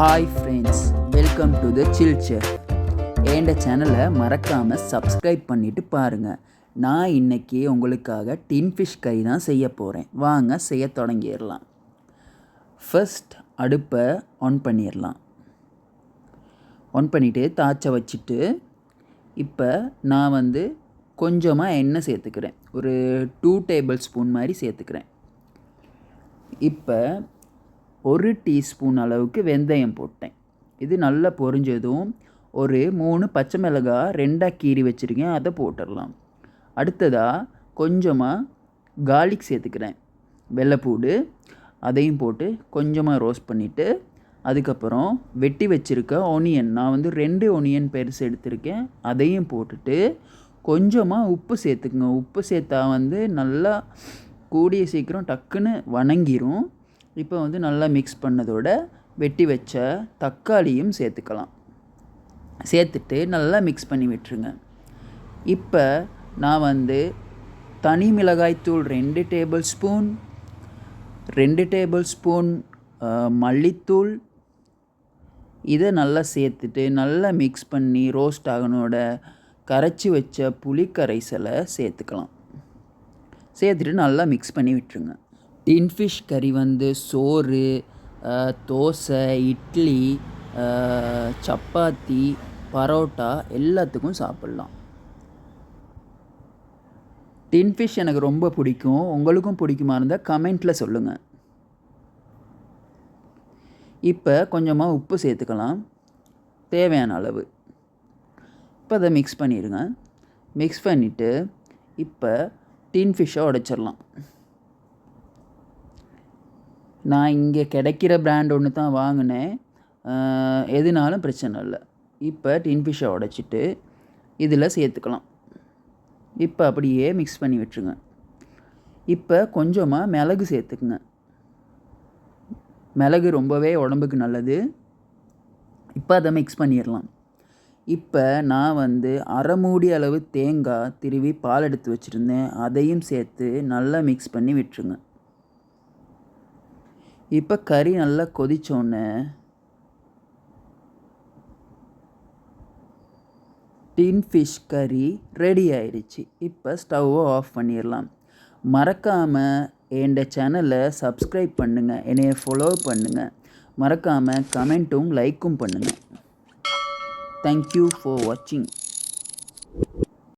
Hi friends, welcome to the chill chef. என் சேனலை மறக்காமல் சப்ஸ்கிரைப் பண்ணிவிட்டு பாருங்கள். நான் இன்றைக்கி உங்களுக்காக டின் ஃபிஷ் கறி தான் செய்ய போகிறேன். வாங்க செய்ய தொடங்கிடலாம். ஃபர்ஸ்ட் அடுப்பை ஆன் பண்ணிடலாம். ஆன் பண்ணிவிட்டு தாச்சை வச்சுட்டு இப்போ நான் கொஞ்சமாக எண்ணெய் சேர்த்துக்கிறேன். ஒரு 2 டேபிள் ஸ்பூன் மாதிரி சேர்த்துக்கிறேன். இப்போ 1 டீஸ்பூன் அளவுக்கு வெந்தயம் போட்டேன். இது நல்லா பொரிஞ்சதும் ஒரு 3 பச்சை மிளகாய் 2 கீறி வச்சுருக்கேன், அதை போட்டுடலாம். அடுத்ததாக கொஞ்சமாக கார்லிக் சேர்த்துக்கிறேன், வெள்ளைப்பூடு, அதையும் போட்டு கொஞ்சமாக ரோஸ்ட் பண்ணிவிட்டு அதுக்கப்புறம் வெட்டி வச்சுருக்க ஒனியன், நான் 2 ஒனியன் பெருசு எடுத்திருக்கேன், அதையும் போட்டுட்டு கொஞ்சமாக உப்பு சேர்த்துக்குங்க. உப்பு சேர்த்தா நல்லா கூடிய சீக்கிரம் டக்குன்னு வணங்கிரும். இப்போ நல்லா மிக்ஸ் பண்ணதோட வெட்டி வச்ச தக்காளியும் சேர்த்துக்கலாம். சேர்த்துட்டு நல்லா மிக்ஸ் பண்ணி விட்டுருங்க. இப்போ நான் தனி மிளகாய்த்தூள் 2 டேபிள் ஸ்பூன், 2 டேபிள் ஸ்பூன் மல்லித்தூள், இதை நல்லா சேர்த்துட்டு நல்லா மிக்ஸ் பண்ணி ரோஸ்ட் ஆகனோட கரைச்சி வச்ச புளி கரைசலை சேர்த்துக்கலாம். சேர்த்துட்டு நல்லா மிக்ஸ் பண்ணி விட்டுருங்க. டின் ஃபிஷ் கறி சோறு, தோசை, இட்லி, சப்பாத்தி, பரோட்டா எல்லாத்துக்கும் சாப்பிட்லாம். டின் ஃபிஷ் எனக்கு ரொம்ப பிடிக்கும். உங்களுக்கும் பிடிக்குமா இருந்தால் கமெண்ட்டில் சொல்லுங்கள். இப்போ கொஞ்சமாக உப்பு சேர்த்துக்கலாம், தேவையான அளவு. இப்போ அதை மிக்ஸ் பண்ணிடுங்க. மிக்ஸ் பண்ணிவிட்டு இப்போ டின் ஃபிஷ்ஷை உடைச்சிடலாம். நான் இங்கே கிடைக்கிற பிராண்ட் ஒன்று தான் வாங்கினேன், எதுனாலும் பிரச்சனை இல்லை. இப்போ டின் ஃபிஷ்ஷை உடைச்சிட்டு இதில் சேர்த்துக்கலாம். இப்போ அப்படியே மிக்ஸ் பண்ணி விட்டுருங்க. இப்போ கொஞ்சமாக மிளகு சேர்த்துக்குங்க. மிளகு ரொம்பவே உடம்புக்கு நல்லது. இப்போ அதை மிக்ஸ் பண்ணிடலாம். இப்போ நான் அரை மூடி அளவு தேங்காய் திருவி பால் எடுத்து வச்சுருந்தேன், அதையும் சேர்த்து நல்லா மிக்ஸ் பண்ணி விட்டுருங்க. இப்போ கறி நல்லா கொதித்தோடனே டின் ஃபிஷ் கறி ரெடி ஆயிடுச்சு. இப்போ ஸ்டவ்வை ஆஃப் பண்ணிடலாம். மறக்காமல் என் சேனலை சப்ஸ்கிரைப் பண்ணுங்கள், என்னைய ஃபாலோ பண்ணுங்கள். மறக்காமல் கமெண்ட்டும் லைக்கும் பண்ணுங்கள். தேங்க்யூ ஃபார் வாட்சிங்.